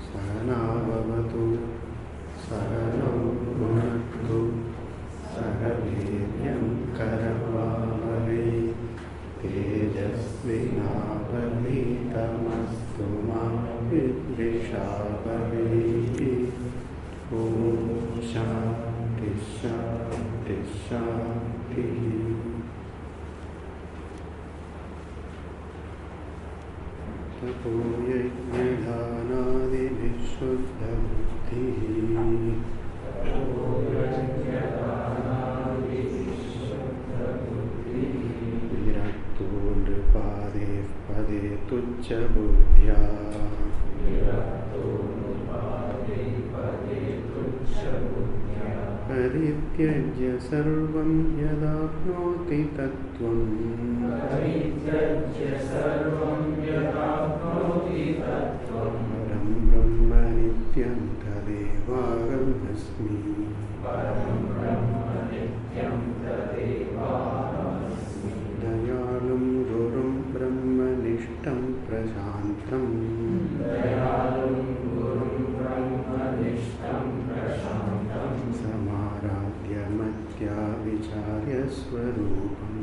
सहनावतु सहनौ भुनक्तु सह वीर्यं करवावहै तेजस्विनावधीतमस्तु मा विद्विषावहै। ॐ शान्ति शान्ति शान्तिः। तपो यज्ञदानादिभिः शुद्धबुद्धिः विरक्तो नृपादेः पदे तुच्छबुद्ध्या परित्यज्य सर्वं यदाप्नोति तत्त्वम् परं ब्रह्म नित्यं तदेवाहमस्मि। दयालुं गुरुं ब्रह्मनिष्ठं प्रशान्तम् समाराध्य मत्या विचार्य स्वरूपम्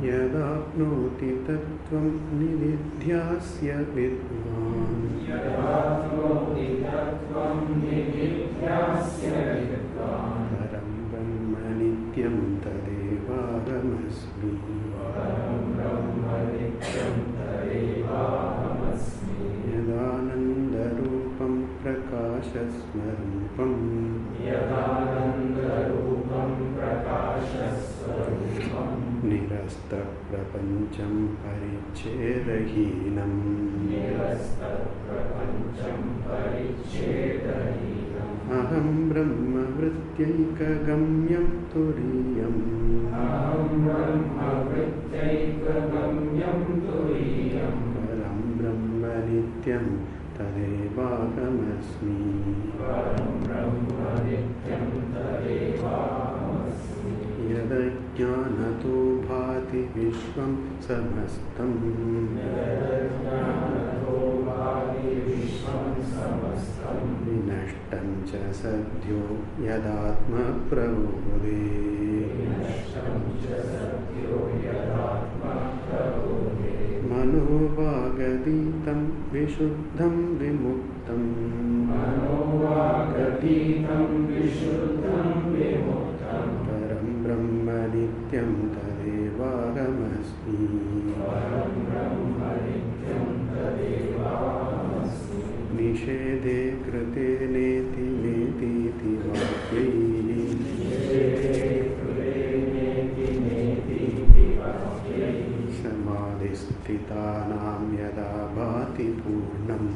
यदाप्नोति तत्त्वं निविध्यास्य विद्वान् परं ब्रह्म नित्यं तदेवाहमस्मि। यदानन्दरूपं प्रकाशस्वरूपं निरस्तप्रपञ्चं परिच्छेदहीनम् अहं ब्रह्मवृत्त्यैकगम्यं तुरीयम् परं ब्रह्म नित्यं तदेवाहमस्मि। यदज्ञानतो भाति विश्वं समस्तम् विनष्टं च सद्यो यदात्मप्रबोधे मनोवागतीतं विशुद्धं विमुक्तं परं ब्रह्म नित्यं तदेवाहमस्मि। निषेधे कृते नेति नेतीति वाक्यैः समाधिस्थितानां यदा भाति पूर्णम्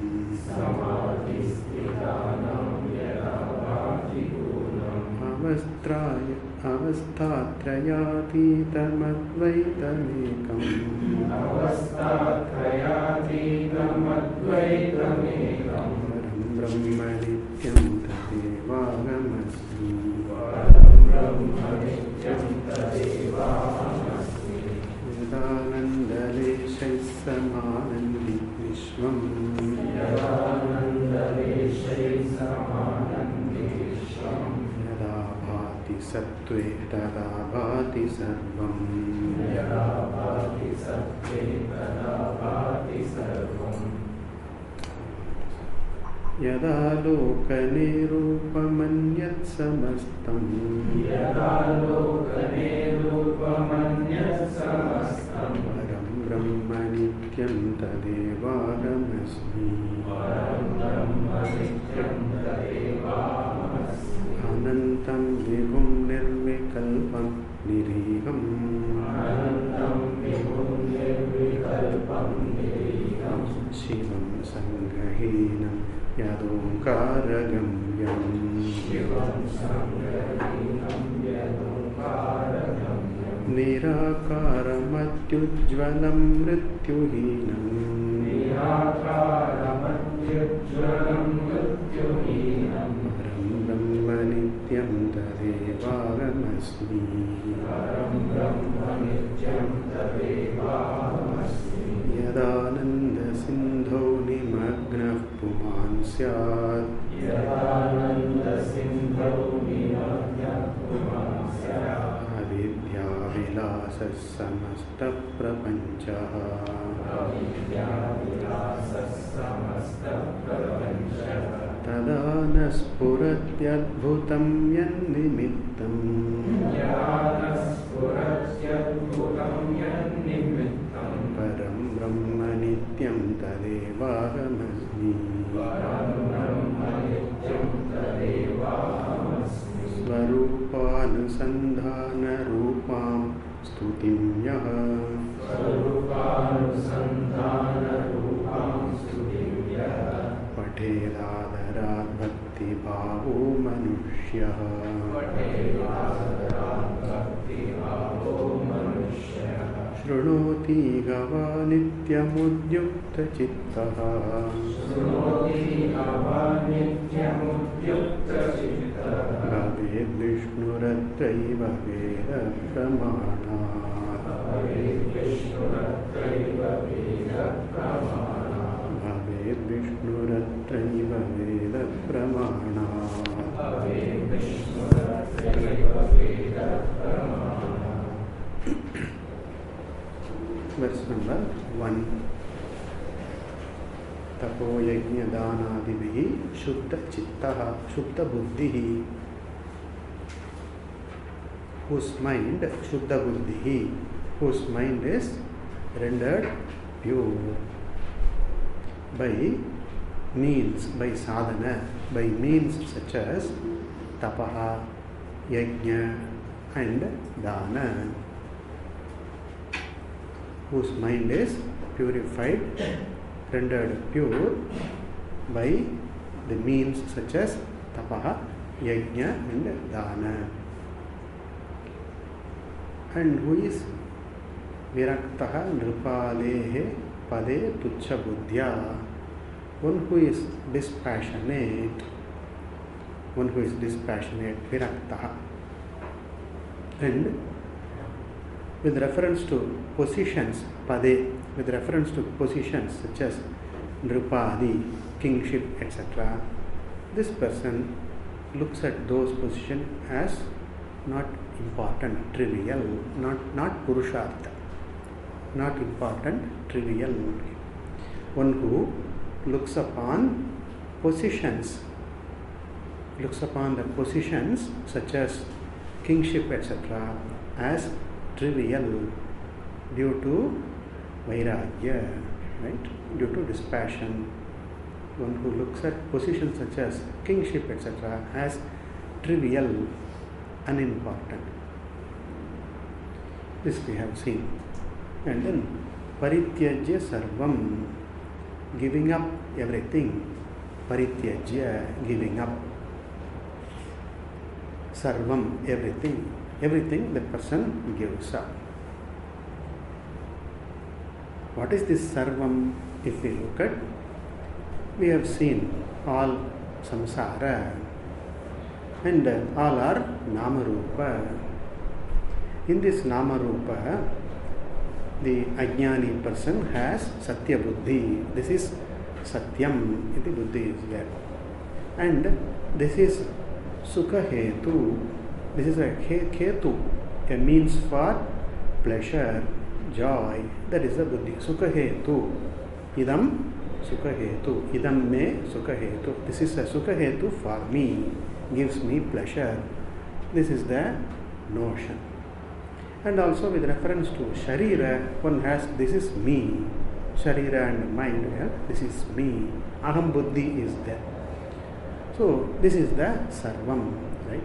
अवस्थात्रयातीतमद्वैतमेकम् परं ब्रह्म नित्यं तदेवाहमस्मि। यदानन्दलेशैः समानन्दि विश्वम् यदा भाति सत्त्वे तदा भाति सर्वम् यदा लोकनिरूपमन्यत् समस्तम् परं ब्रह्म नित्यं तदेवाहमस्मि। अनन्तं विभुं निर्विकल्पं निरीहम् शिवं सङ्गहीनं यदोङ्कारगम्यम् निराकारमत्युज्ज्वलं मृत्युहीनम् परं ब्रह्म नित्यं तदेवाहमस्मि। स्यात् अविद्याविलासः समस्तप्रपञ्चः तदा न स्फुरत्यद्भुतं यन्निमित्तम् परं ब्रह्म नित्यं तदेवाहमस्मि स्वरूपानुसन्धानरूपां स्तुतिं यः पठेदादरात् भक्तिभावो मनुष्यः शृणोति गवा नित्यमुद्युक्तचित्तः भवेद्विष्णुरत्रैव वेदप्रमाणात् भवेद्विष्णुरत्रैव वेदप्रमाणात् Verse number 1. तपो यज्ञ दानादिभिः शुद्ध चित्तः शुद्ध बुद्धिः whose mind शुद्ध बुद्धिः whose mind is rendered pure by means, by sadhana, by means such as tapaha, yajna and dana, whose mind is purified, rendered pure by the means such as tapaha, yajna and dana. And who is viraktaha nripalehe pade tuchha buddhya, one who is dispassionate, viraktaha. And with reference to positions, pade, with reference to positions such as nripadi, kingship, etc., this person looks at those positions as not important, trivial, not purushartha, not important, trivial. One who looks upon positions, looks upon the positions such as kingship, etc., as trivial due to vairagya, right? Due to dispassion. One who looks at positions such as kingship, etc., as trivial, unimportant. This we have seen. And then parityajya sarvam, giving up everything. Parityajya, giving up. Sarvam, everything. Everything the person gives up. What is this sarvam? If we look at, we have seen all samsara and all are namarupa. In this namarupa, the ajnani person has satya buddhi. This is satyam, iti buddhi is there. And this is sukha hetu. This is a hetu, a means for pleasure, joy. That is the buddhi. Sukha hetu. Idam sukha hetu. Idam me sukha hetu. This is a sukha hetu for me. Gives me pleasure. This is the notion. And also with reference to sharira, one has this is me. Sharira and mind, this is me. Aham buddhi is there. So this is the sarvam, right?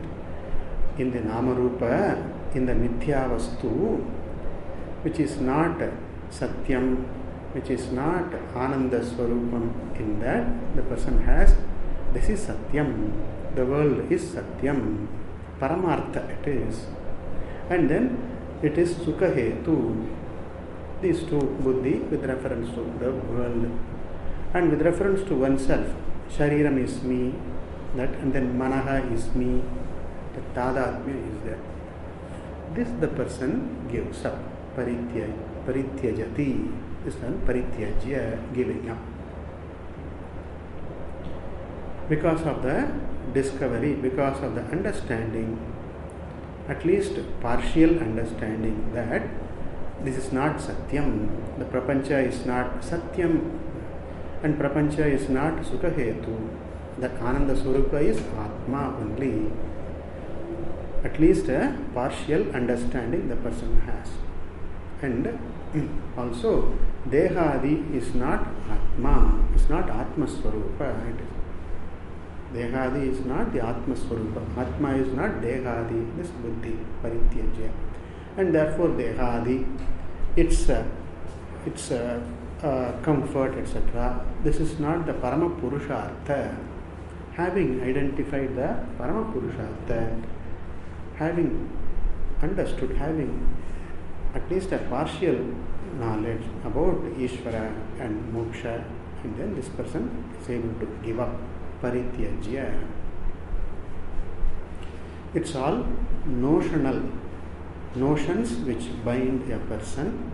In the namarupa, in the mithya vastu, which is not satyam, which is not ananda swarupam, in that the person has, this is satyam. The world is satyam. Paramartha it is. And then it is sukha hetu. These two, buddhi with reference to the world. And with reference to oneself, shariram is me, that, and then manaha is me, the tadatmya is there. This the person gives up. Parityajati. This one, parityajya, giving up. because of the discovery, because of the understanding, at least partial understanding that this is not Satyam, the Prapancha is not Satyam, and Prapancha is not Sukhahetu, that Ananda Swarupa is Atma only. At least a partial understanding the person has. And also, Dehadi is not Atma, it's not Atma Swarupa. Dehadi is not the Atma Swarupa. Atma is not Dehadi, this Buddhi, Parityajya. And therefore Dehadi, it's comfort, etc. This is not the Parama Purushartha. Having identified the Parama Purushartha, having understood, having at least a partial knowledge about Ishvara and Moksha, and then this person is able to give up Parityajya. It's all notional, notions which bind a person,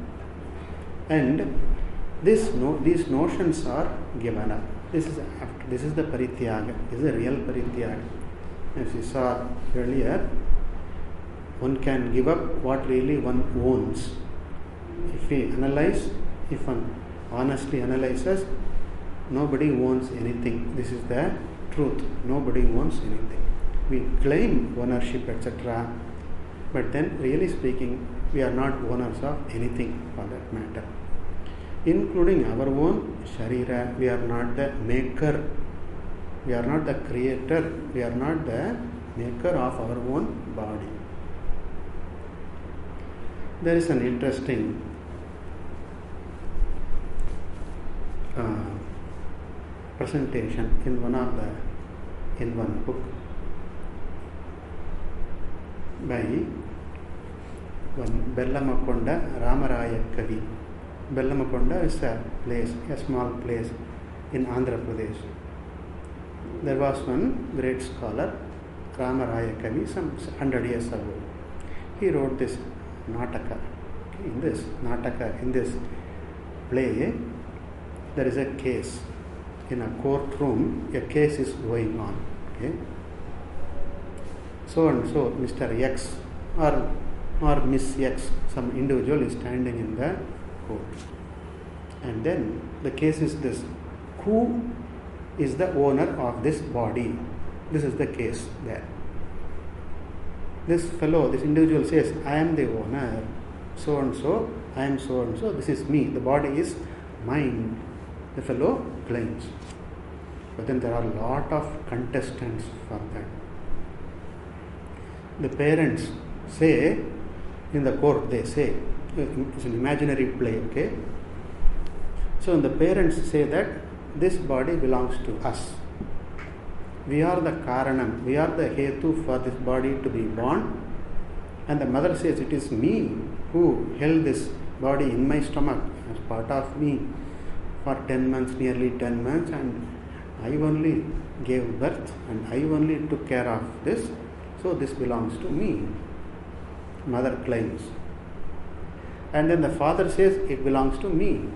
and these notions are given up. This is the Parityaga. This is the real Parityaga. As we saw earlier, one can give up what really one owns. If we analyze, if one honestly analyzes, nobody owns anything. This is the truth. Nobody owns anything. We claim ownership, etc. But then, really speaking, we are not owners of anything for that matter. Including our own Sharira, we are not the maker. We are not the creator. We are not the maker of our own body. There is an interesting presentation in one book by one Bellamakonda Ramaraya Kavi. Bellamakonda is a place, a small place in Andhra Pradesh. There was one great scholar, Ramaraya Kavi, some 100 years ago. He wrote this Nataka. In this Nataka, in this play, there is a case. In a courtroom, a case is going on. Okay? So and so, Mr. X or Miss X, some individual is standing in the court. And then the case is this: who is the owner of this body? This is the case there. This fellow, this individual says, I am the owner, so and so, I am so and so, this is me, the body is mine, the fellow claims. But then there are a lot of contestants for that. The parents say, in the court they say, it's an imaginary play, okay? So the parents say that this body belongs to us. We are the Karanam, we are the Hetu for this body to be born. And the mother says, it is me who held this body in my stomach as part of me for 10 months, nearly 10 months, and I only gave birth and I only took care of this, so this belongs to me. Mother claims. And then the father says, it belongs to me.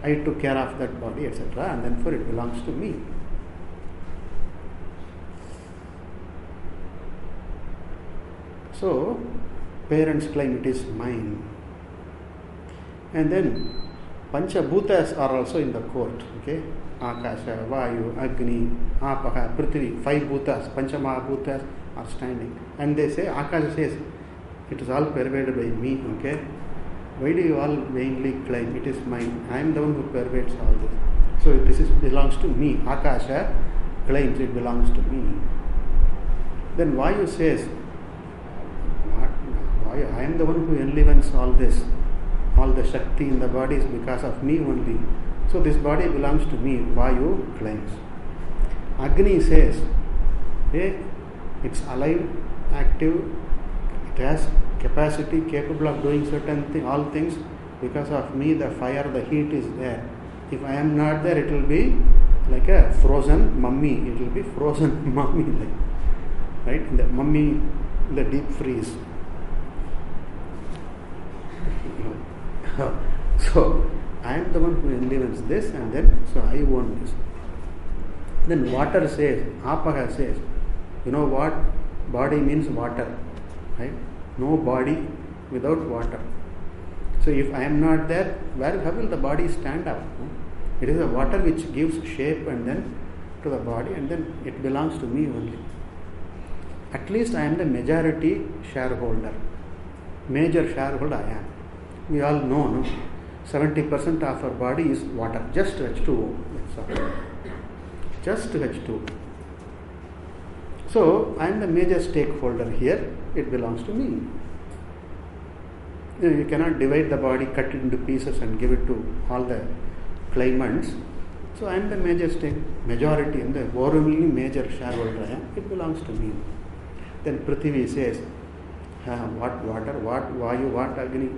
I took care of that body, etc., and therefore it belongs to me. So, parents claim it is mine. And then, Panchabhutas are also in the court. Okay? Akasha, Vayu, Agni, Apaha, Prithvi, 5 bhutas, Panchamahabhutas are standing. And they say, Akasha says, it is all pervaded by me. Okay? Why do you all vainly claim it is mine? I am the one who pervades all this. So this belongs to me. Akasha claims it belongs to me. Then Vayu says, I am the one who enlivens all this. All the Shakti in the body is because of me only. So this body belongs to me. Vayu claims. Agni says, hey, it's alive, active, it has capacity, capable of doing certain things, all things. Because of me, the fire, the heat is there. If I am not there, it will be like a frozen mummy. It will be frozen mummy, like, right? The mummy, the deep freeze. So I am the one who enlivens this, and then so I own this. Then water says, Apaha says, you know what? Body means water, right? No body without water. So if I am not there, how will the body stand up? It is the water which gives shape and then to the body, and then it belongs to me only. At least I am the majority shareholder. Major shareholder I am. We all know, no? 70% of our body is water, just H2O. That's all. Just H2O. So I am the major stakeholder here. It belongs to me. You cannot divide the body, cut it into pieces and give it to all the claimants. So I am the majority and the overwhelmingly major shareholder. It belongs to me. Then Prithvi says, what water, what Vayu, what Agni?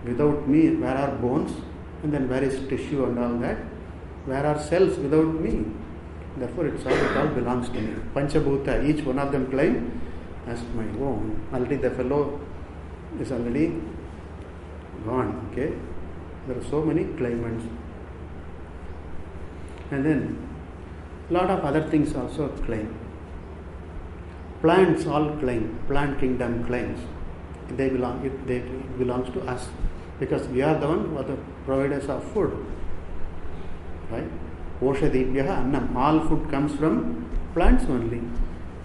Without me, where are bones? And then where is tissue and all that? Where are cells without me? Therefore, it all belongs to me. Panchabhuta, each one of them claim as my own. Already the fellow is already gone. Okay, there are so many claimants, and then a lot of other things also claim. Plants all claim. Plant kingdom claims. They belong. It belongs to us because we are the one who are the providers of food. Right? Oshadibhyaha annam. All food comes from plants only.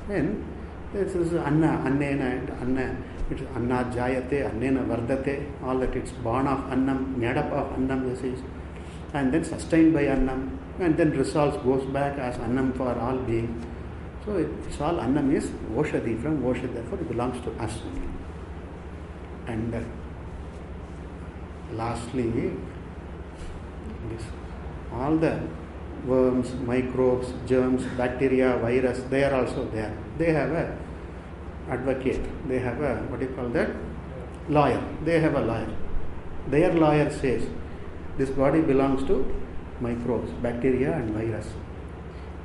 And this is anna, annena, and anna. It's anna jayate, annena vardate. All that it's born of annam, made up of annam. This is, and then sustained by annam, and then results goes back as annam for all beings. So it's all annam is Oshadi from Oshad. Therefore, it belongs to us only. And lastly, this all the worms, microbes, germs, bacteria, virus, they are also there. They have a advocate. They have a, what do you call that? Lawyer. They have a lawyer. Their lawyer says, this body belongs to microbes, bacteria and virus.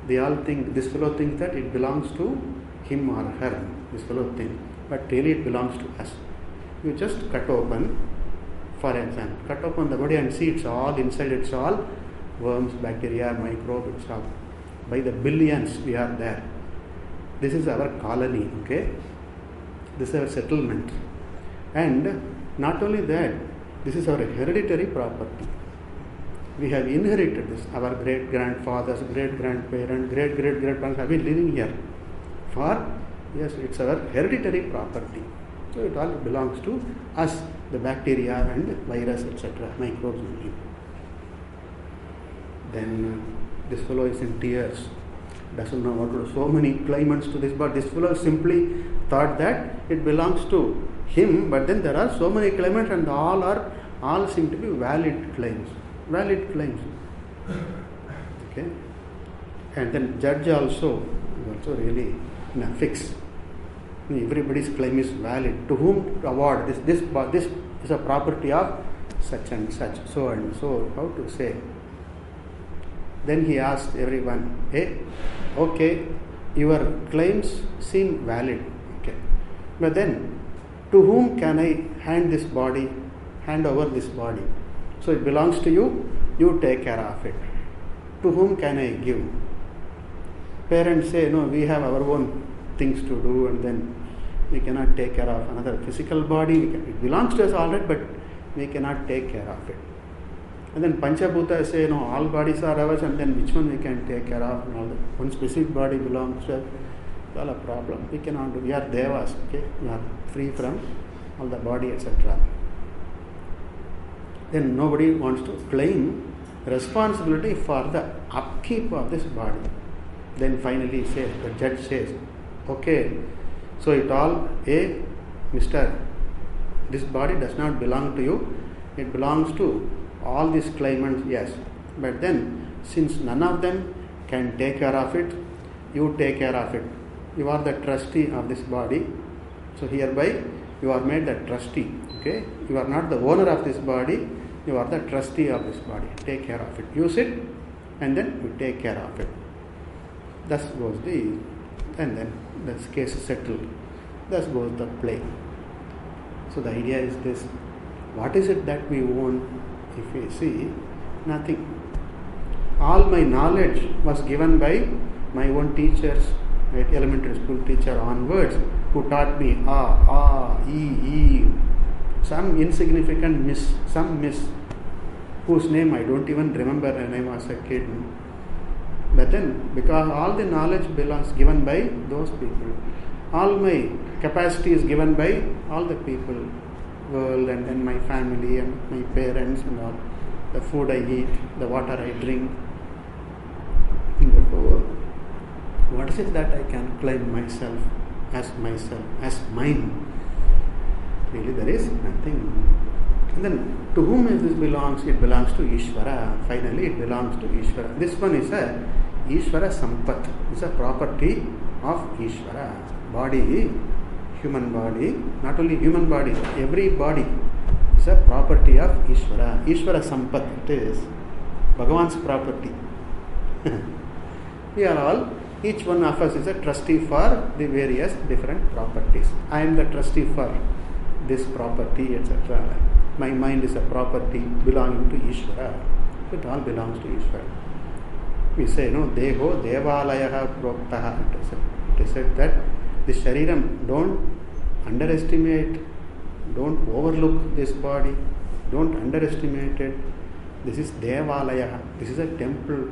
They all think, this fellow thinks that it belongs to him or her. This fellow thinks. But really it belongs to us. You just cut open, for example, cut open the body and see it's all inside, it's all worms, bacteria, microbe, it's all. By the billions we are there. This is our colony, okay? This is our settlement. And not only that, this is our hereditary property. We have inherited this. Our great-grandfathers, great-grandparents, great-great-grandparents have been living here. Yes, it's our hereditary property. So it all belongs to us, the bacteria and virus, etc., microbes only. Then this fellow is in tears, doesn't know what to do. So many claimants to this, but this fellow simply thought that it belongs to him, but then there are so many claimants and all seem to be valid claims. Valid claims. Okay. And then judge also really in a fix. Everybody's claim is valid. To whom to award this is a property of such and such, so and so. How to say? Then he asked everyone, hey, okay, your claims seem valid. Okay. But then to whom can I hand over this body? So it belongs to you, you take care of it. To whom can I give? Parents say, no, we have our own things to do and then we cannot take care of another physical body. It belongs to us all right, but we cannot take care of it. And then Panchabhuta say, no, all bodies are ours and then which one we can take care of and all that. One specific body belongs to us. It's all a problem. We cannot do. We are devas, okay? We are free from all the body, etc. Then nobody wants to claim responsibility for the upkeep of this body. Then finally the judge says, okay, so it all, Mr. This body does not belong to you. It belongs to all these claimants, yes. But then, since none of them can take care of it, you take care of it. You are the trustee of this body. So hereby, you are made the trustee. Okay? You are not the owner of this body. You are the trustee of this body. Take care of it. Use it, and then you take care of it. Thus goes and then the case is settled. Thus goes the play. So the idea is this: what is it that we own? If we see, nothing. All my knowledge was given by my own teachers, right, elementary school teacher onwards, who taught me E, some insignificant miss, some miss, whose name I don't even remember when I was a kid. But then, because all the knowledge belongs given by those people, all my capacity is given by all the people, world, and then my family and my parents and all, the food I eat, the water I drink. And therefore, what is it that I can claim myself, as mine? Really, there is nothing. And then, to whom this belongs? It belongs to Ishvara. Finally, it belongs to Ishvara. This one is a Ishvara Sampat. It's a property of Ishvara. Body, human body, not only human body, every body is a property of Ishvara. Ishvara Sampat, it is Bhagavan's property. We are all, each one of us is a trustee for the various different properties. I am the trustee for this property, etc. My mind is a property belonging to Ishvara. It all belongs to Ishvara. We say, no, Deho Devalayaha Proktaha. It is said that the Shariram, don't underestimate, don't overlook this body, don't underestimate it. This is Devalayaha. This is a temple.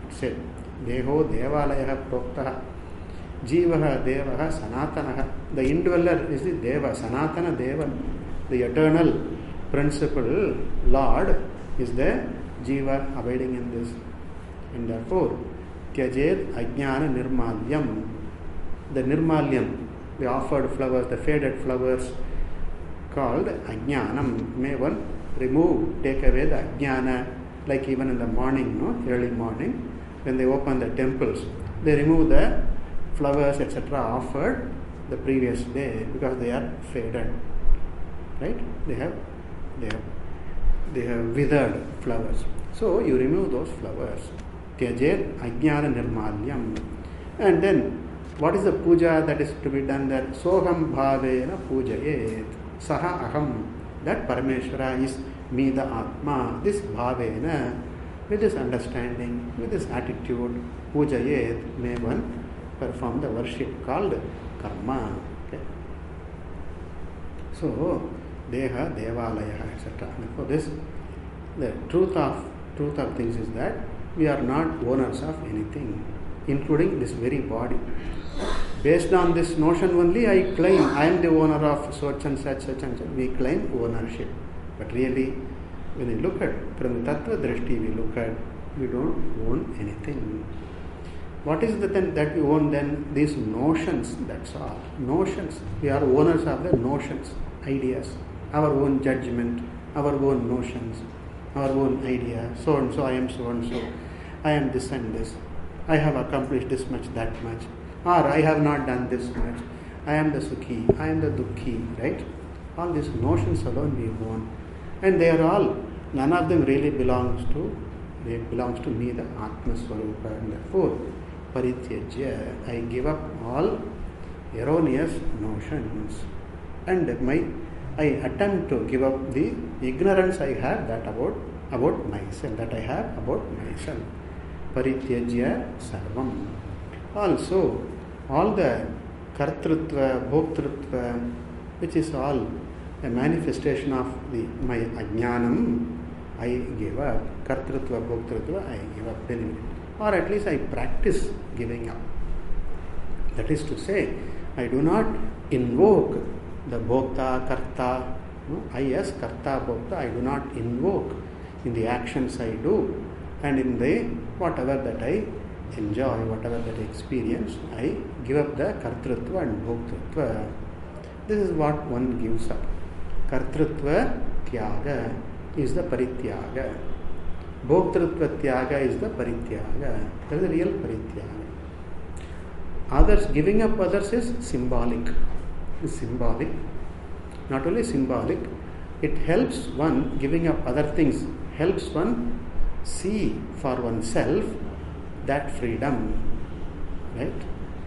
It said, Deho Devalayaha Proktaha. Jivaha Devaha Sanatanaha. The indweller is the Deva, Sanatana Deva. The eternal principle, Lord, is the Jiva abiding in this. And therefore, Tyajed Ajnana Nirmalyam. The Nirmalyam, the offered flowers, the faded flowers called Ajnanam. May one remove, take away the Ajnana, like even in the morning, no, early morning, when they open the temples, they remove the flowers, etc., offered the previous day because they are faded. Right? They have withered flowers. So you remove those flowers. Tyajed Ajnana Nirmalyam. And then, what is the puja that is to be done there? Soham bhavena pujayet. Saha aham. That Parameshwara is me, the Atma. This bhavena, with this understanding, with this attitude, pujayet, may one perform the worship called karma. Okay. So, Deha, Devalaya, etc. For this, the truth of things is that we are not owners of anything, including this very body. Based on this notion only, I claim I am the owner of such and such, such and such. We claim ownership. But really, when you look at, from the Tattva Drishti, we don't own anything. What is the thing that we own then? These notions, that's all. Notions. We are owners of the notions, ideas, our own judgment, our own notions, our own idea. So and so, I am so and so. I am this and this. I have accomplished this much, that much. Or I have not done this much. I am the Sukhi, I am the Dukhi, right? All these notions alone we own. And they are all, none of them really belongs to me, the Atma Swarupa. And therefore, Parityajya, I give up all erroneous notions. And I attempt to give up the ignorance I have that about myself, that I have about myself. Parityajya sarvam. Also, all the kartrutva, bhoktrutva, which is all a manifestation of my ajnanam, I give up. Kartrutva, bhoktrutva, I give up. Or at least I practice giving up. That is to say, I do not invoke the bhokta, karta. No, I as karta, bhokta, I do not invoke in the actions I do and in the whatever that I enjoy, whatever that I experience, I give up the kartrutva and bhoktrutva. This is what one gives up. Kartrutva tyaga is the parityaga. Bhoktrutva tyaga is the parityaga. That is the real parityaga. Others, giving up others is symbolic. It's symbolic. Not only symbolic, it helps one, giving up other things, helps one see for oneself that freedom. Right?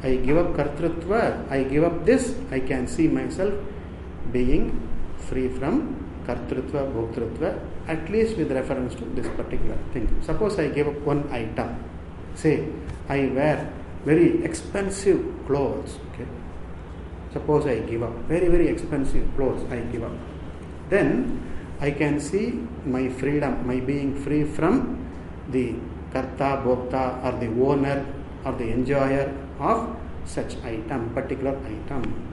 I give up kartrutva, I give up this, I can see myself being free from kartrutva, bhoktrutva, at least with reference to this particular thing. Suppose I give up one item. Say, I wear very expensive clothes, okay, suppose I give up, very, very expensive clothes I give up, then I can see my freedom, my being free from the karta, bhokta, or the owner or the enjoyer of such item, particular item.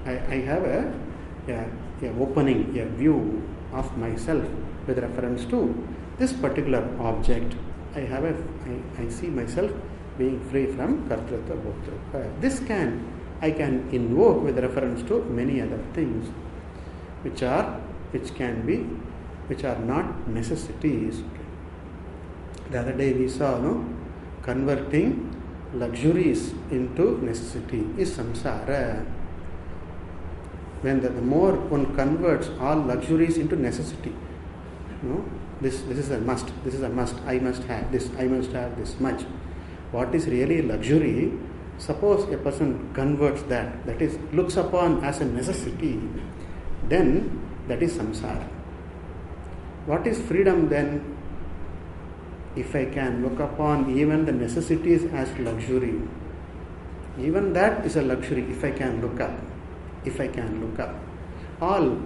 I have a opening, a view of myself with reference to this particular object. I see myself being free from kartrutva, bhoktrutva. I can invoke with reference to many other things which are not necessities. The other day we saw converting luxuries into necessity is samsara. When the more one converts all luxuries into necessity, this is a must, I must have this much. What is really luxury? Suppose a person converts that is looks upon as a necessity, then that is samsara. What is freedom then? If I can look upon even the necessities as luxury, even that is a luxury. If I can look up, all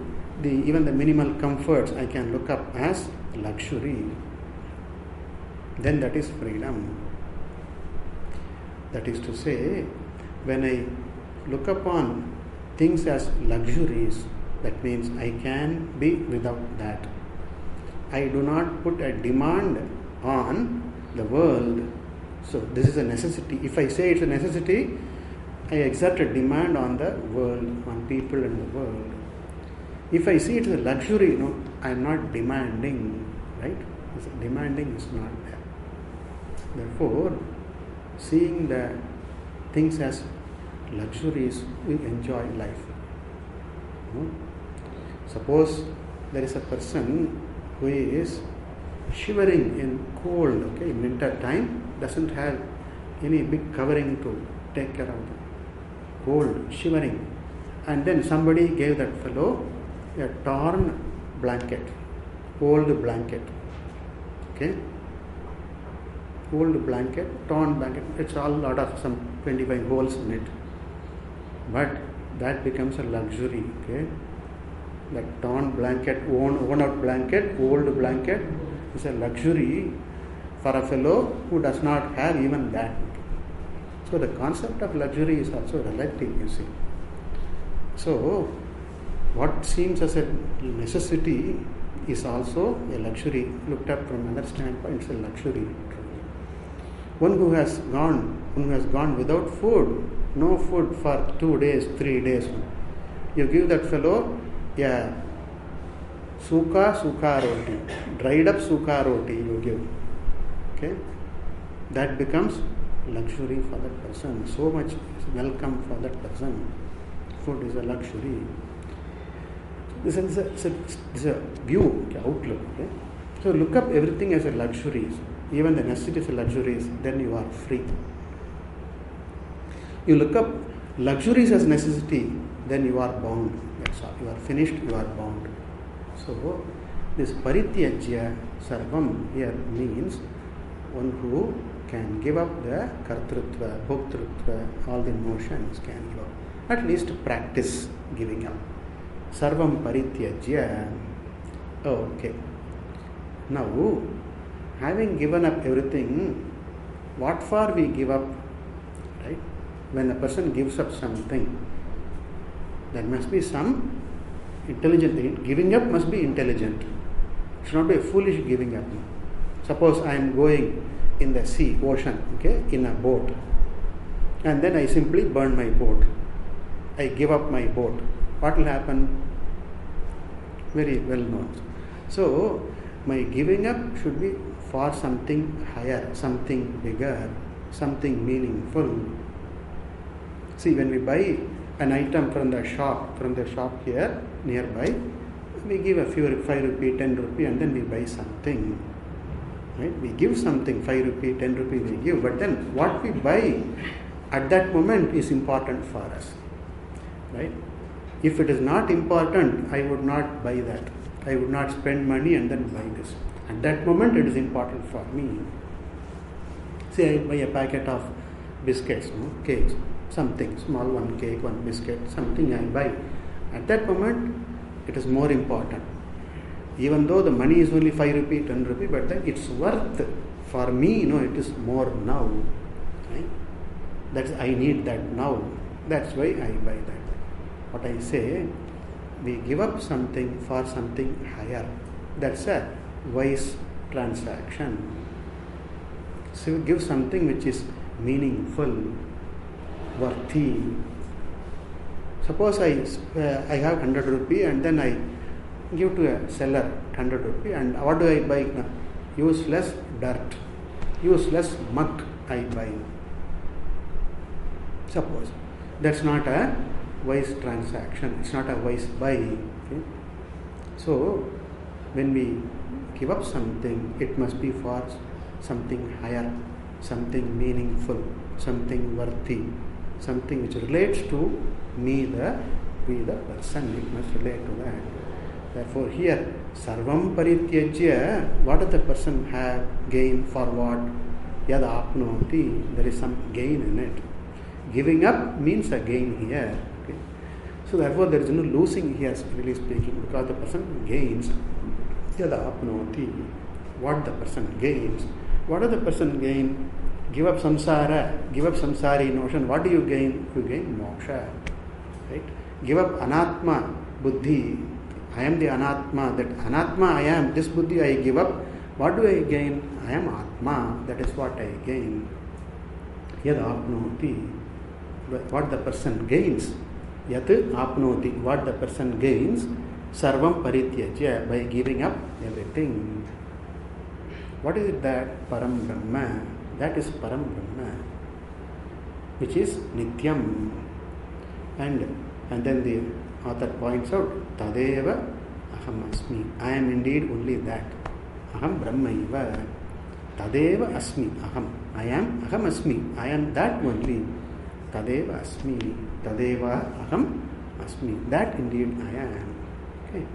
even the minimal comforts I can look up as luxury, then that is freedom. That is to say, when I look upon things as luxuries, that means I can be without that. I do not put a demand on the world. So this is a necessity. If I say it's a necessity, I exert a demand on the world, on people in the world. If I see it as a luxury, I am not demanding, right? Demanding is not there. Therefore, seeing the things as luxuries, we enjoy life. Suppose there is a person who is shivering in cold, in winter time, doesn't have any big covering to take care of the cold, shivering, and then somebody gave that fellow a torn blanket, old blanket, old blanket, torn blanket, it's all lot of some 25 holes in it, but that becomes a luxury, That torn blanket, worn out blanket, old blanket is a luxury for a fellow who does not have even that. So the concept of luxury is also relative, you see. So what seems as a necessity is also a luxury. Looked at from another standpoint, it's a luxury. One who has gone without food, no food for 2 days, 3 days, you give that fellow sukha roti, dried up sukha roti you give. That becomes luxury for that person. So much is welcome for that person. Food is a luxury. This is a view, outlook. So look up everything as a luxury. Even the necessities are luxuries, then you are free. You look up luxuries as necessity, then you are bound. That's all. You are finished, you are bound. So this parityajya sarvam here means one who can give up the kartrutva, bhoktrutva, all the notions can give up. At least practice giving up. Sarvam parityajya. Okay. Now, having given up everything, what for we give up? Right? When a person gives up something, there must be some intelligent. Giving up must be intelligent. It should not be a foolish giving up. Suppose I am going in the sea, ocean, in a boat, and then I simply burn my boat. I give up my boat. What will happen? Very well known. So, my giving up should be for something higher, something bigger, something meaningful. See, when we buy an item from the shop here nearby, we give a few 5 rupee, 10 rupee, and then we buy something. Right? We give something, 5 rupee, 10 rupee we give, but then what we buy at that moment is important for us. Right? If it is not important, I would not buy that. I would not spend money and then buy this. At that moment, it is important for me. Say I buy a packet of biscuits, no, cakes, something small, one cake, one biscuit, something I buy. At that moment, it is more important. Even though the money is only 5 rupee, 10 rupee, but then it's worth for me, it is more now. Right? That's, I need that now. That's why I buy that. What I say, we give up something for something higher. That's a wise transaction. So we give something which is meaningful, worthy. Suppose I have 100 rupee and then I give to a seller 100 rupee, and what do I buy now? Useless dirt, useless muck I buy. Suppose. That's not a wise transaction. It's not a wise buy. Okay? So, when we give up something, it must be for something higher, something meaningful, something worthy, something which relates to me, the person. It must relate to that. Therefore, here, sarvam parityajya, what does the person have gain for what? Yad apnoti, there is some gain in it. Giving up means a gain here. Okay? So, therefore, there is no losing here, really speaking, because the person gains. Yad apnoti, what the person gains. What does the person gain? Give up samsara, give up samsari notion. What do you gain? You gain moksha. Right? Give up anatma, buddhi. I am the anatma. That anatma I am. This buddhi I give up. What do I gain? I am atma. That is what I gain. Yad apnoti. What the person gains. Yat apnoti. What the person gains. Sarvam parityajya. By giving up everything. What is it that? Param Brahma. That is Param Brahma, which is Nityam. And then the author points out, Tadeva Aham Asmi. I am indeed only that. Aham Brahmaiva. Tadeva Asmi. Aham. I am Aham Asmi. I am that only. Tadeva Asmi. Tadeva Aham Asmi. That indeed I am. Okay.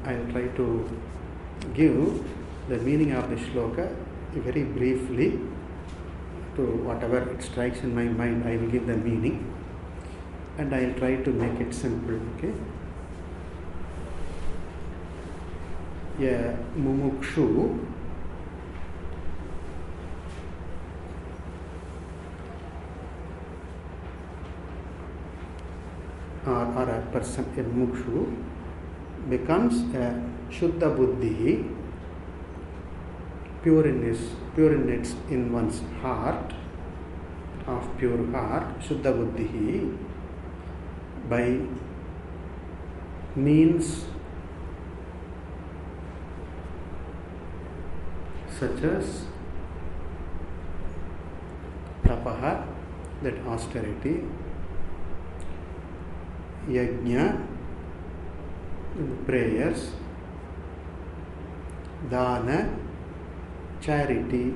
I'll try to give the meaning of the shloka very briefly. To whatever it strikes in my mind, I will give the meaning, and I will try to make it simple. Okay? Yeah, mumukshu or a person, a mumukshu, becomes a Shuddha Buddhi, pure in one's heart, of pure heart, Shuddha Buddhi, by means such as tapaha, that austerity, yajna, prayers, dana, charity,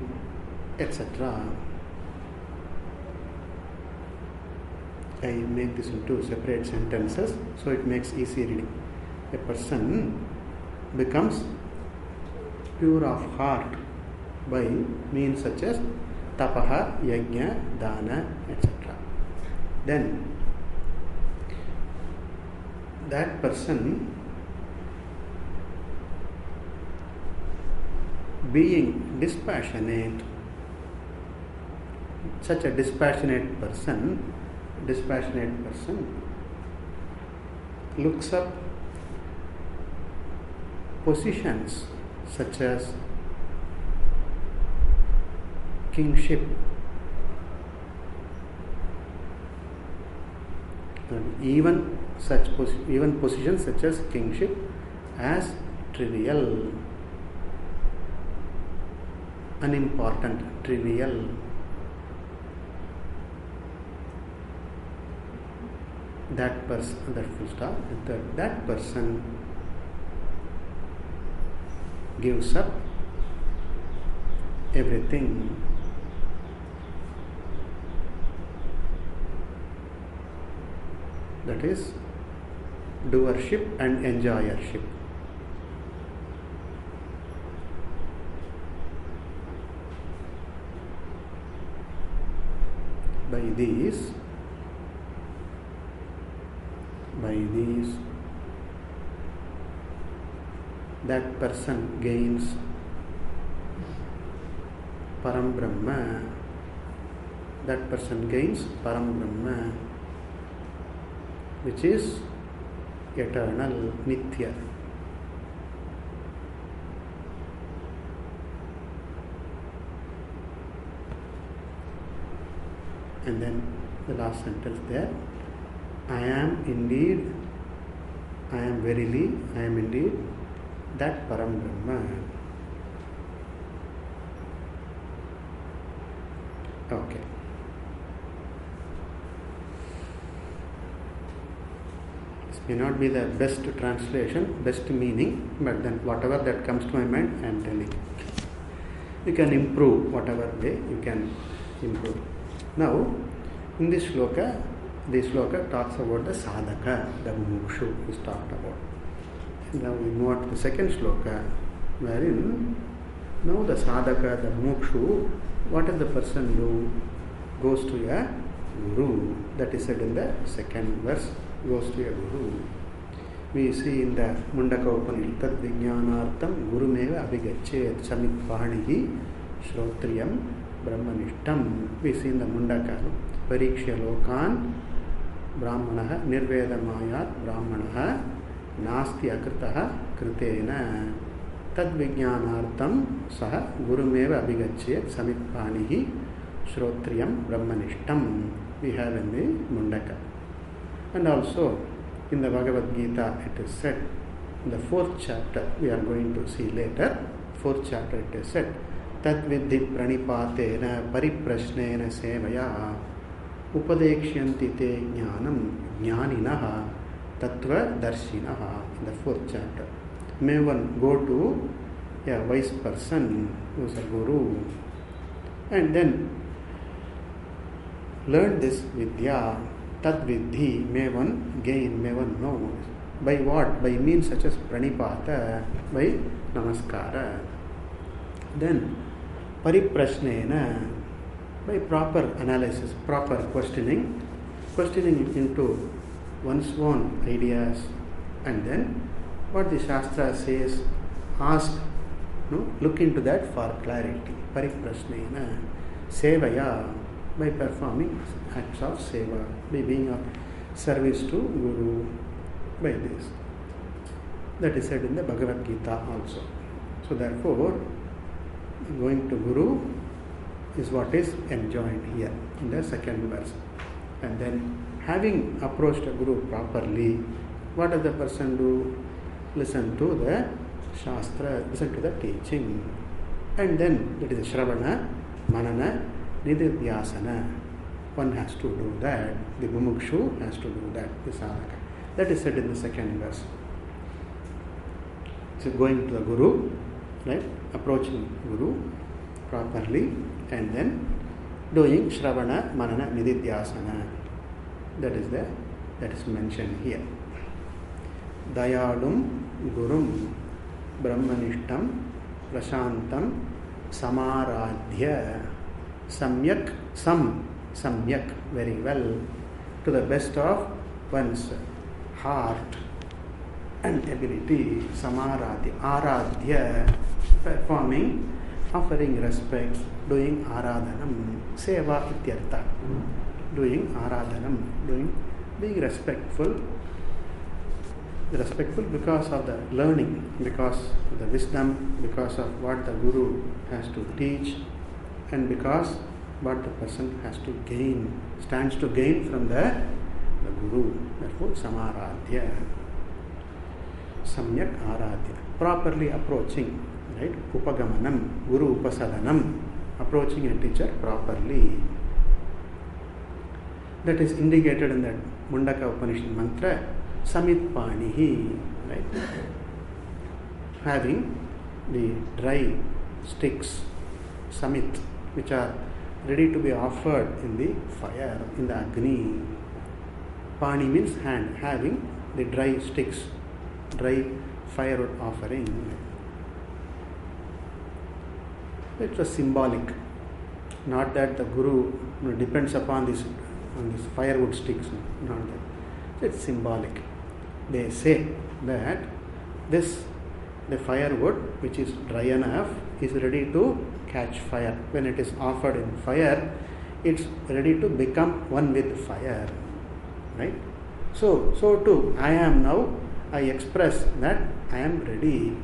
etc. I make this into separate sentences so it makes easy reading. A person becomes pure of heart by means such as tapaha, yajna, dana, etc. Then that person, being dispassionate, such a dispassionate person looks up positions such as kingship, and even positions such as kingship as trivial, unimportant, trivial. That person, that full stop, that person gives up everything. That is doership and enjoyership. by these, that person gains Param Brahma. That person gains Param Brahma, which is eternal, Nitya. And then the last sentence there, I am indeed, I am verily, I am indeed that Param Brahma. Okay. This may not be the best translation, best meaning, but then whatever that comes to my mind, I am telling. You can improve whatever way you can improve. Now, in this shloka, talks about the sadhaka, the mumukshu is talked about. Now we move on to the second shloka, wherein now the sadhaka, the mumukshu, what does the person do? Goes to a guru. That is said in the second verse, goes to a guru. We see in the Mundaka Upanishad, Tad Vijnanartham Gurumeva Abhigachet Samit Pahanihi Shrotriyam Brahmanishtam. We see in the Mundaka, Parikshya Lokan Brahmanaha Nirvedamayat Brahmanaha Nasti Akritaha Kritena Tad Vijnanartham Saha Gurumeva Abhigachet Samit Pahanihi Shrotriyam Brahmanishtam. We have in the Mundaka. And also in the Bhagavad Gita it is said, in the 4th chapter, we are going to see later, 4th chapter it is said, Tat Vidhi Pranipatena Pariprashnena Sevaya Upadekshyanti Te Jnanam Jnaninaha Tattva Darshinaha. In the 4th chapter, may one go to a wise person who is a guru and then learn this Vidya. Tat Vidhi, may one gain, may one know. By what? By means such as Pranipata, by Namaskara. Then Pariprashnena, by proper analysis, proper questioning into one's own ideas, and then what the Shastra says, ask, look into that for clarity. Pariprashnena, Sevaya, by performing acts of seva, by being of service to Guru, by this. That is said in the Bhagavad Gita also. So therefore, going to Guru is what is enjoined here in the second verse. And then having approached a Guru properly, what does the person do? Listen to the Shastra, listen to the teaching. And then that is Shravana, Manana, Nididhyasana. One has to do that. The mumukshu has to do that. The sadhaka. That is said in the second verse. So going to the Guru, right? Approaching Guru properly, and then doing Shravana, Manana, Nididhyasana. That is mentioned here. Dayalum Gurum Brahmanishtam Prashantam Samaradhya Samyak, Samyak, very well, to the best of one's heart and ability. Samaradhya, Aradhya, performing, offering respect, doing Aradhanam, Seva Ityartha, doing Aradhanam, being respectful because of the learning, because of the wisdom, because of what the Guru has to teach, and because what the person has to gain, stands to gain from the Guru. Therefore, Samaradhya, Samyak Aradhya, properly approaching, right? Upagamanam, Guru Upasadanam, approaching a teacher properly. That is indicated in the Mundaka Upanishad mantra, Samit Panihi, right? Having the dry sticks, Samit, which are ready to be offered in the fire, in the Agni. Pani means hand, having the dry sticks, dry firewood offering. It was symbolic Not that the Guru depends upon this on these firewood sticks. Not that. It's symbolic. They say that the firewood which is dry enough is ready to catch fire. When it is offered in fire, it's ready to become one with fire. Right? So too, I am now, I express that I am ready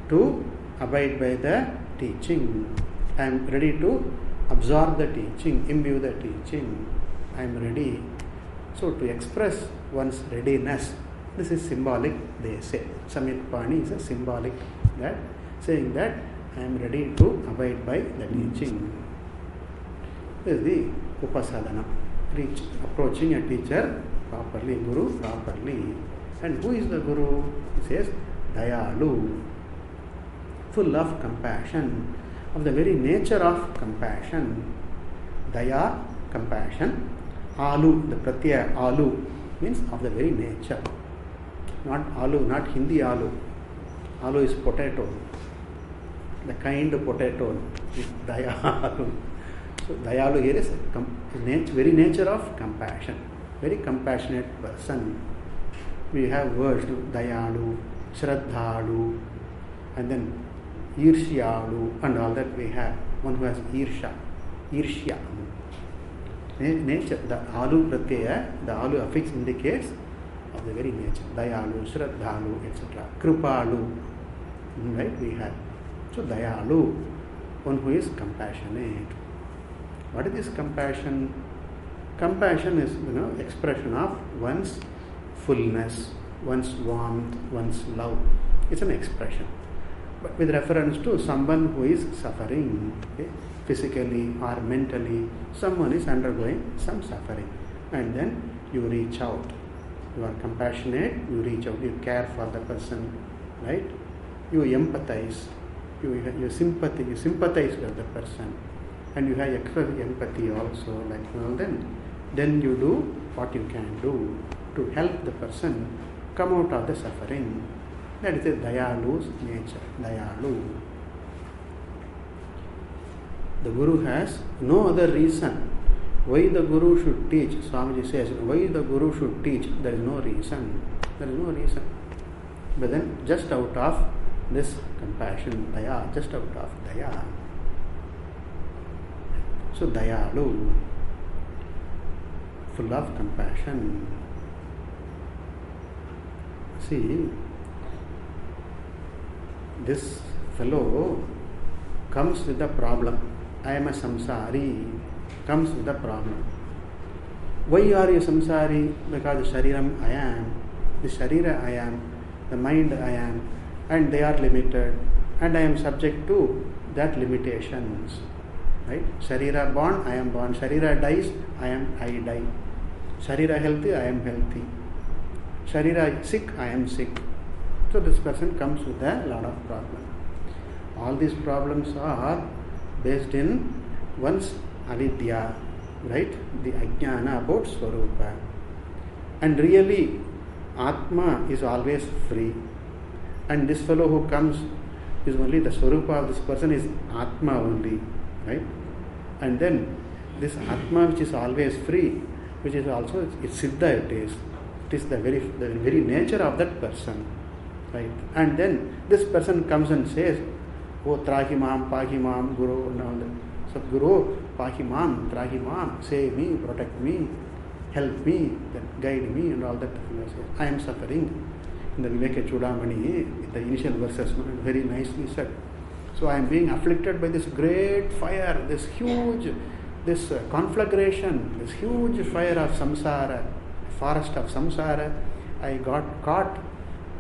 to abide by the teaching. I am ready to absorb the teaching, imbue the teaching. I am ready. So to express one's readiness, this is symbolic, they say. Samyutpani is a symbolic that saying that I am ready to abide by the teaching. This is the upasadhana. Approaching a teacher properly, Guru properly. And who is the Guru? He says, Dayalu, full of compassion, of the very nature of compassion. Daya, compassion. Alu, the pratyaya alu means of the very nature. Not alu, not Hindi alu. Alu is potato. The kind of potato is dayalu. So dayalu here is very nature of compassion. Very compassionate person. We have words dayalu, shraddhalu, and then irshyalu, and all that we have. One who has irshya. Nature, the alu pratyaya, the alu affix indicates of the very nature. Dayalu, shraddhalu, etc. Kripalu, right? We have. So dayalu, one who is compassionate. What is this compassion? Compassion is, expression of one's fullness, one's warmth, one's love. It's an expression, but with reference to someone who is suffering, okay? Physically or mentally, someone is undergoing some suffering, and then you reach out. You are compassionate, you reach out, you care for the person, right? You empathize, you sympathize with the person, and you have empathy also. Then you do what you can do to help the person come out of the suffering. That is a dayalu's nature. Dayalu. The Guru has no other reason why the Guru should teach. Swamiji says, why the Guru should teach? There is no reason. There is no reason. But then just out of this compassion, daya, just out of daya. So dayalu, full of compassion. See, this fellow comes with a problem. I am a samsari, comes with a problem. Why are you samsari? Because the shariram I am, the sharira I am, the mind I am, and they are limited, and I am subject to that limitations. Right? Sharira born, I am born. Sharira dies, I die. Sharira healthy, I am healthy. Sharira sick, I am sick. So this person comes with a lot of problems. All these problems are based in one's avidya, right? The ajnana about Swarupa. And really, Atma is always free. And this fellow who comes is only the Swarupa of this person is Atma only, right? And then this Atma which is always free, which is also, it's Siddha it is. It is the very nature of that person, right? And then this person comes and says, oh, Trahimam, Pahimam, Guru, and all that. So, Guru, Pahimam, Trahimam, save me, protect me, help me, then guide me, and all that. I am suffering. In the Viveka Chudamani, the initial verses, very nicely said. So, I am being afflicted by this great fire, this huge, this conflagration, this huge fire of samsara, forest of samsara. I got caught,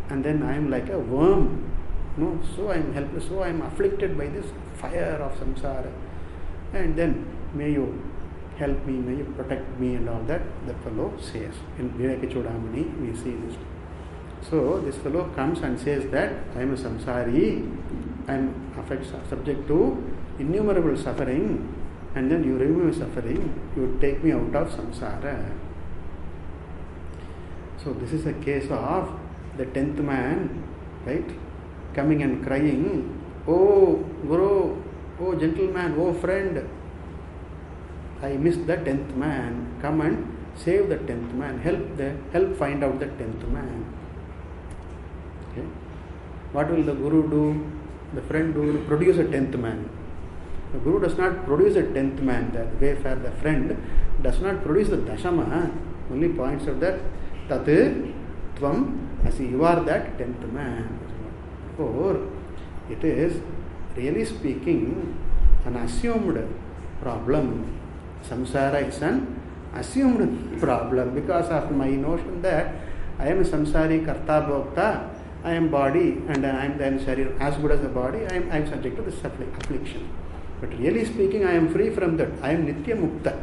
and then I am like a worm. No, so I am helpless, so I am afflicted by this fire of samsara. And then, may you help me, may you protect me, and all that, the fellow says. In Viveka Chudamani, we see this. So, this fellow comes and says that I am a samsari, I am subject to innumerable suffering, and then you remove suffering, you take me out of samsara. So, this is a case of the 10th man, right? Coming and crying, oh Guru, oh gentleman, oh friend, I missed the 10th man. Come and save the 10th man. Help find out the 10th man. Okay. What will the Guru do? The friend do? Produce a 10th man. The Guru does not produce a 10th man. The wayfarer, the friend, does not produce the Dashama. Only points out that Tat Tvam Asi. You are that 10th man. Therefore, it is really speaking an assumed problem. Samsara is an assumed problem because of my notion that I am a samsari, karta, bhokta, I am body and I am then sharir. As good as the body, I am subject to this affliction. But really speaking, I am free from that. I am nitya mukta.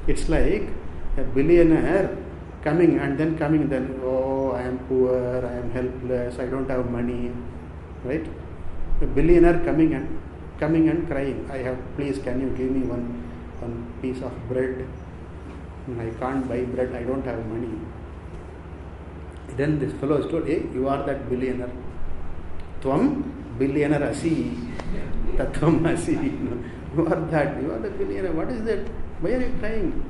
It's like a billionaire coming, oh, I am poor, I am helpless, I don't have money, right? A billionaire coming and crying, please can you give me one piece of bread? I can't buy bread, I don't have money. Then this fellow is told, hey, you are that billionaire. Tvam billionaire asi. Tatvam asi. You are that. You are the billionaire. What is that? Why are you crying?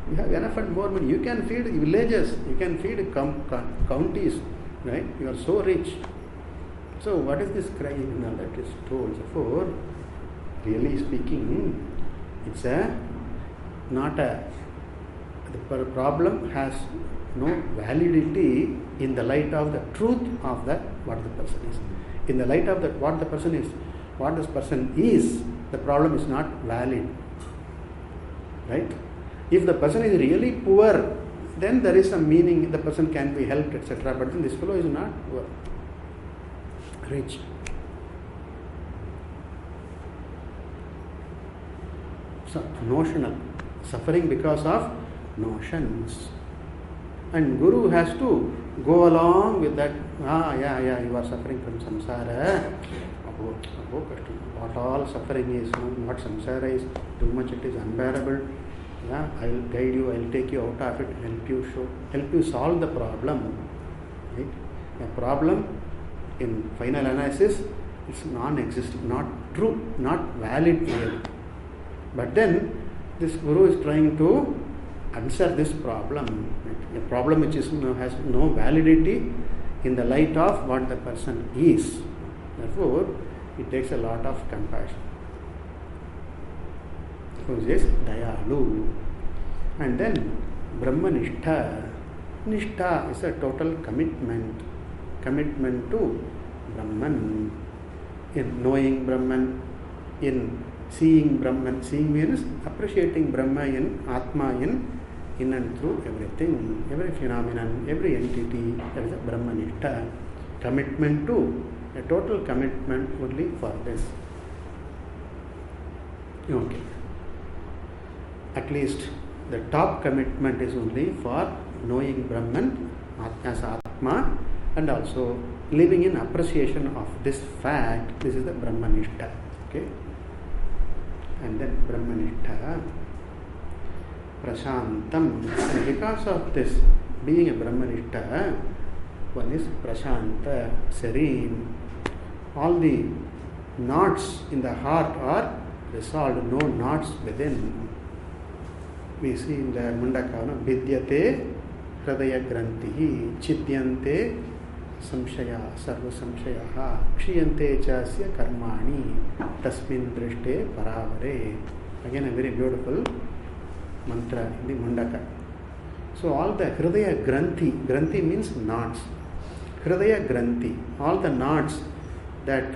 You have enough and more money. You can feed villages. You can feed counties. Right? You are so rich. So what is this crying? Now that is told. Therefore, really speaking, it's the problem has no validity in the light of the truth of what the person is. In the light of what this person is, the problem is not valid. Right? If the person is really poor, then there is some meaning, the person can be helped, etc. But then this fellow is not poor. Rich. So, notional. Suffering because of notions. And Guru has to go along with that. You are suffering from samsara. What all suffering is, what samsara is, too much it is unbearable. Yeah, I will guide you, I will take you out of it, help you solve the problem. Right? A problem in final analysis is non-existent, not true, not valid really. But then this Guru is trying to answer this problem. A problem which has no validity in the light of what the person is. Therefore, it takes a lot of compassion. So this Dayalu. And then Brahmanishtha. Nishtha is a total commitment. Commitment to Brahman. In knowing Brahman, in seeing Brahman. Seeing means appreciating Brahma in Atma, in and through everything, every phenomenon, every entity. There is a Brahmanishtha. Commitment to, a total commitment only for this. Okay. At least the top commitment is only for knowing Brahman as Atma and also living in appreciation of this fact. This is the Brahmanishtha. Okay. And then Brahmanishtha. Prashantam. And because of this being a Brahmanishtha, one is Prashanta, serene. All the knots in the heart are resolved, no knots within. We see in the Mundaka, Vidyate Hridaya Grantihi, Chidyante Samshaya, Sarva Samshayaha, Kshiyante Chasya Karmani, Tasmin Drishte Paravare. Again, a very beautiful mantra in the Mundaka. So, all the Hridaya Granthi, Granthi means knots. Hridaya Granthi, all the knots that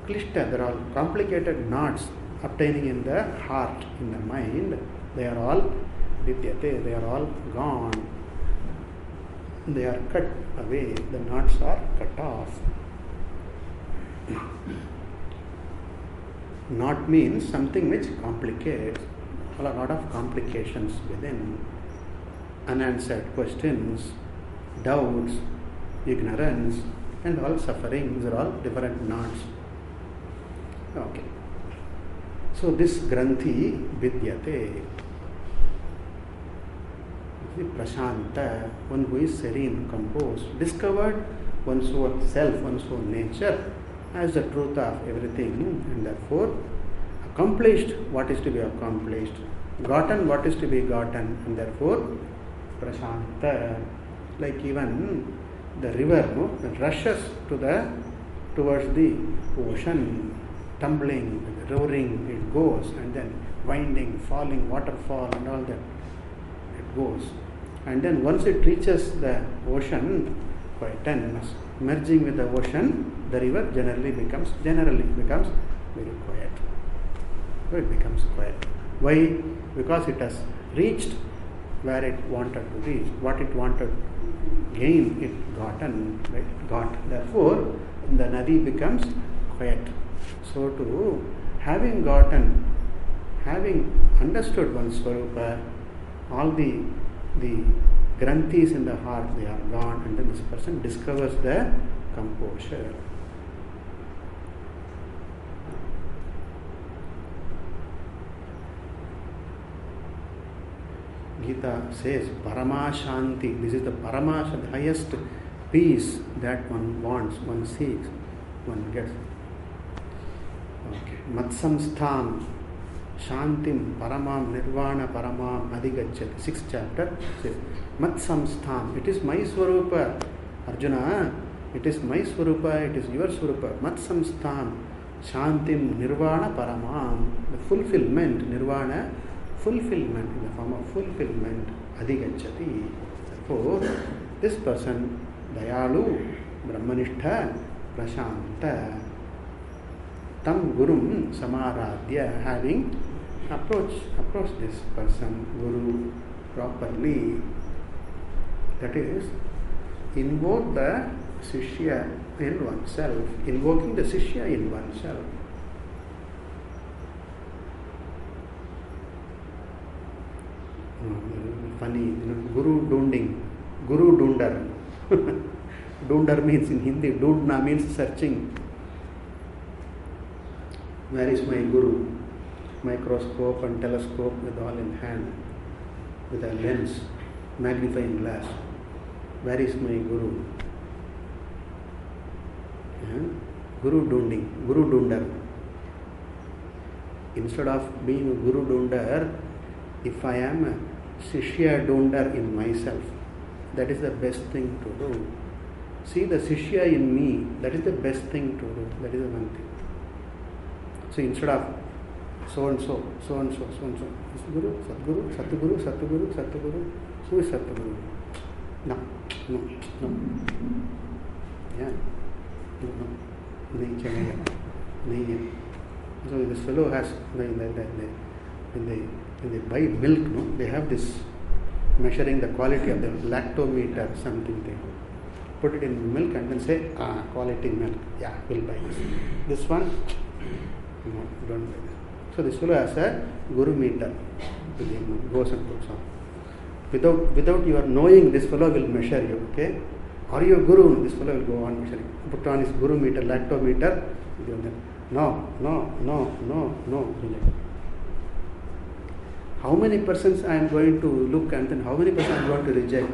klishta, there are complicated knots obtaining in the heart, in the mind, they are all vidyate, they are all gone. They are cut away, the knots are cut off. Knot means something which complicates, a lot of complications within, unanswered questions, doubts, ignorance, and all sufferings are all different knots. Okay. So this Granthi Vidyate, Prashanta, one who is serene, composed, discovered one's own self, one's own nature as the truth of everything, and therefore accomplished what is to be accomplished, Gotten what is to be gotten, and therefore prashanta. Like even the river, no, that rushes towards the ocean, tumbling, roaring, it goes, and then winding, falling, waterfall, and all that. It goes, and then once it reaches the ocean, quietness, merging with the ocean, the river generally becomes very quiet. So it becomes quiet. Why? Because it has reached where it wanted to reach. What it wanted to gain, it gotten, right? Got. Therefore, the nadi becomes quiet. So to having understood one's Swarupa, all the granthis in the heart, they are gone, and then this person discovers the composure. Gita says Paramashanti. This is the Paramashanti, the highest peace that one wants, one seeks, one gets. Okay. Matsamstham Shantim Paramam Nirvana Paramam Adhigacchati. 6th chapter says Matsamstham. It is my Swarupa. Arjuna, it is my Swarupa, it is your Swarupa. Matsamstham Shantim Nirvana Paramam. The fulfillment, Nirvana, fulfillment, in the form of fulfillment, adhigacchati. Therefore, this person, Dayalu, Brahmanishtha, Prashanta, Tam Gurum Samaradhya, having approached this person, Guru, properly. That is, invoke the Shishya in oneself, invoking the Shishya in oneself. Funny, Guru Dunding, Guru Dundar. Dundar means in Hindi, Dundna means searching. Where is my Guru? Microscope and telescope with all in hand, with a lens, magnifying glass. Where is my Guru? Guru Dunding, Guru Dundar. Instead of being a Guru Dundar, if I am a Shishya Dundar in myself, that is the best thing to do. See the Shishya in me, that is the best thing to do. That is the one thing. So instead of so and so, so and so, so and so, Guru, Satguru, Satguru, Satguru, Satguru, who is Satguru? No. Yeah. No. So this fellow has when they buy milk, no, they have this measuring the quality of the lactometer, something they put it in milk and then say, quality milk, yeah, we'll buy this. This one, no, don't buy this. So this fellow has a guru meter, goes and puts on. Without your knowing, this fellow will measure you, okay? Are you a guru? This fellow will go on measuring. Put on his guru meter, lactometer, no. How many persons I am going to look and then how many persons I am going to reject?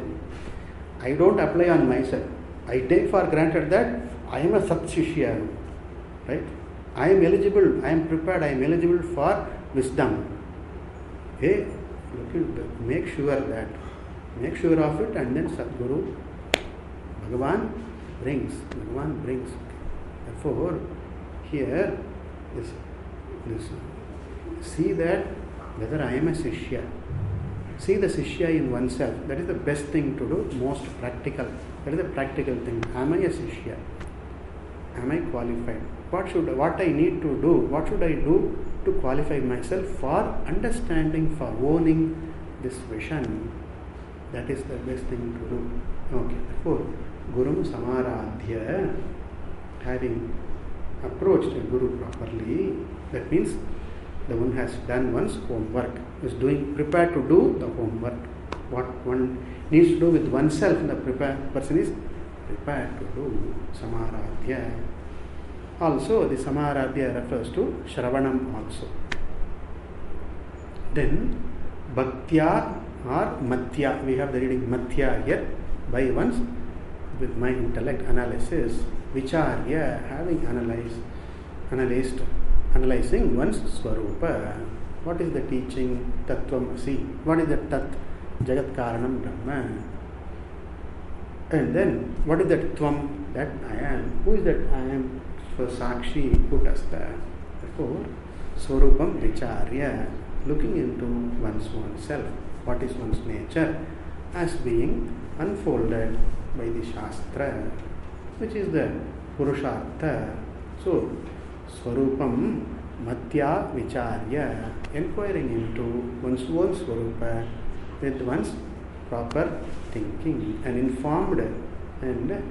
I don't apply on myself. I take for granted that I am a Sat Shishya, right? I am eligible, I am prepared, I am eligible for wisdom. Hey, make sure of it, and then Sadguru, Bhagavan brings. Therefore, here, this see that whether I am a Shishya. See the Shishya in oneself. That is the best thing to do, most practical. That is the practical thing. Am I a Shishya? Am I qualified? What I need to do? What should I do to qualify myself for understanding, for owning this vision? That is the best thing to do. Okay. Therefore, Guru Samaradhya, having approached a Guru properly, that means the one has done one's homework, is prepared to do the homework. What one needs to do with oneself, the person is prepared to do Samaradhya. Also, the Samaradhya refers to Shravanam also. Then, Bhaktya or Matya, we have the reading Matya here, by one's, with my intellect analysis, Vicharya, having analyzing one's Swarupa. What is the teaching? Tattvamasi. What is the Tat? Jagat Karanam Brahma. And then, what is that Tvam? That I am. Who is that I am? So Sakshi put us there. Therefore, Swarupam Vicharya, looking into one's own self. What is one's nature? As being unfolded by the Shastra, which is the Purushartha. So, Swarupam Matya Vicharya, inquiring into one's own Swarupa with one's proper thinking, an informed and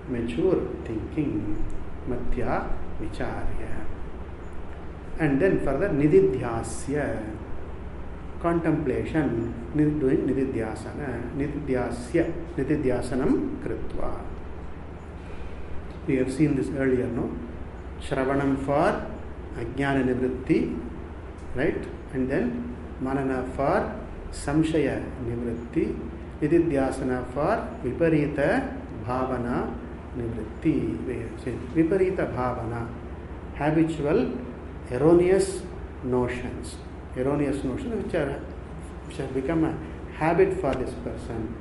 mature thinking. Matya Vicharya. And then further Nididhyasya, contemplation, doing Nididhyasana, Nididhyasanam Kritva. We have seen this earlier, no? Shravanam for Ajnana Nivritti, right? And then Manana for Samshaya Nivritti, Nididhyasana for Viparita Bhavana Nivritti. We have seen Viparita Bhavana, habitual, erroneous notions which have become a habit for this person,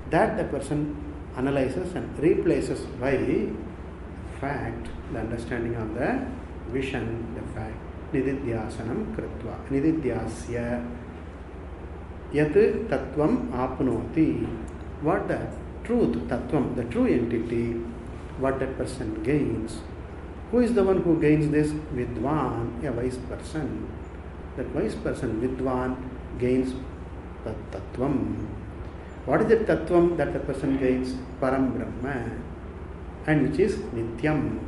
that the person analyzes and replaces by fact, the understanding of the vision, the fact. Nididhyasanam Kritva. Nididhyasya Yat Tattvam Apnoti. What the truth, Tattvam, the true entity, what that person gains. Who is the one who gains this? Vidwan, a wise person. That wise person, Vidwan, gains the Tattvam. What is the Tattvam that the person gains? Param Brahma, and which is Nityam.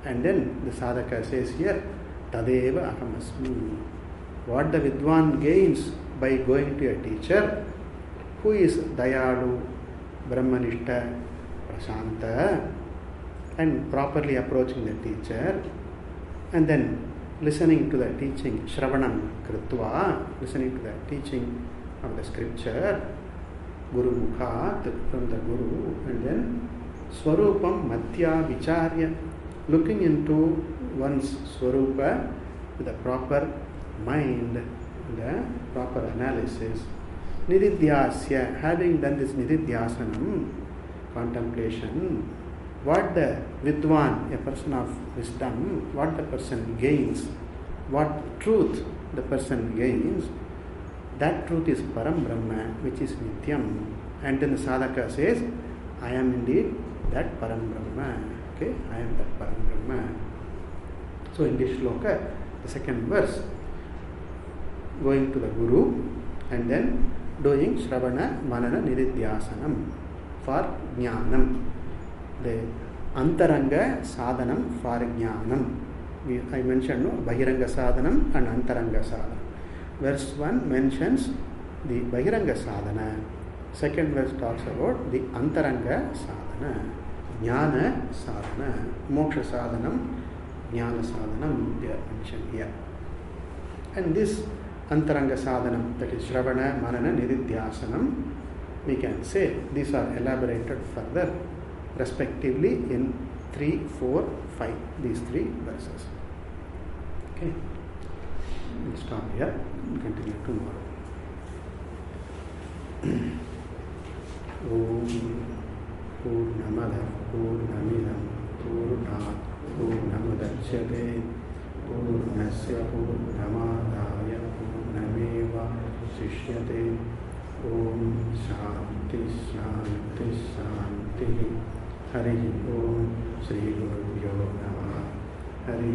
And then the sadhaka says here, Tadeva Ahamasmi. What the Vidwan gains by going to a teacher who is Dayalu, Brahmanishta, Prashanta, and properly approaching the teacher, and then listening to the teaching, Shravanam Kritva, listening to the teaching of the scripture, Guru Mukhat, from the Guru, and then Swarupam Matya Vicharya, looking into one's Swarupa with a proper mind, the proper analysis. Nididhyasya, having done this Nididhyasanam, contemplation, what the Vidwan, a person of wisdom, what the person gains, what truth the person gains, that truth is Param Brahma, which is Nityam. And then the sadhaka says, I am indeed that Param Brahma. Okay, I am that Param Brahma. So in this shloka, the second verse, going to the Guru and then doing Shravana Manana Nididhyasanam for Jnanam. The Antaranga Sadhanam for Jnanam. I mentioned Bahiranga Sadhanam and Antaranga Sadhanam. Verse 1 mentions the Bahiranga Sadhana. Second verse talks about the Antaranga Sadhana. Jnana Sadhana. Moksha Sadhanam, Jnana Sadhanam, they are mentioned here. And this Antaranga Sadhanam, that is Shravana, Manana, Nididhyasanam, we can say these are elaborated further respectively in 3, 4, 5, these 3 verses. Okay, we'll stop here and continue tomorrow. Om Purnamada Purnamidam Purnat Purnamudachyate Purnasya Purnamadaya Purnameva Sishyate. Om Shanti Shanti Shanti. Hari Om Shri Guru Namaha. Hari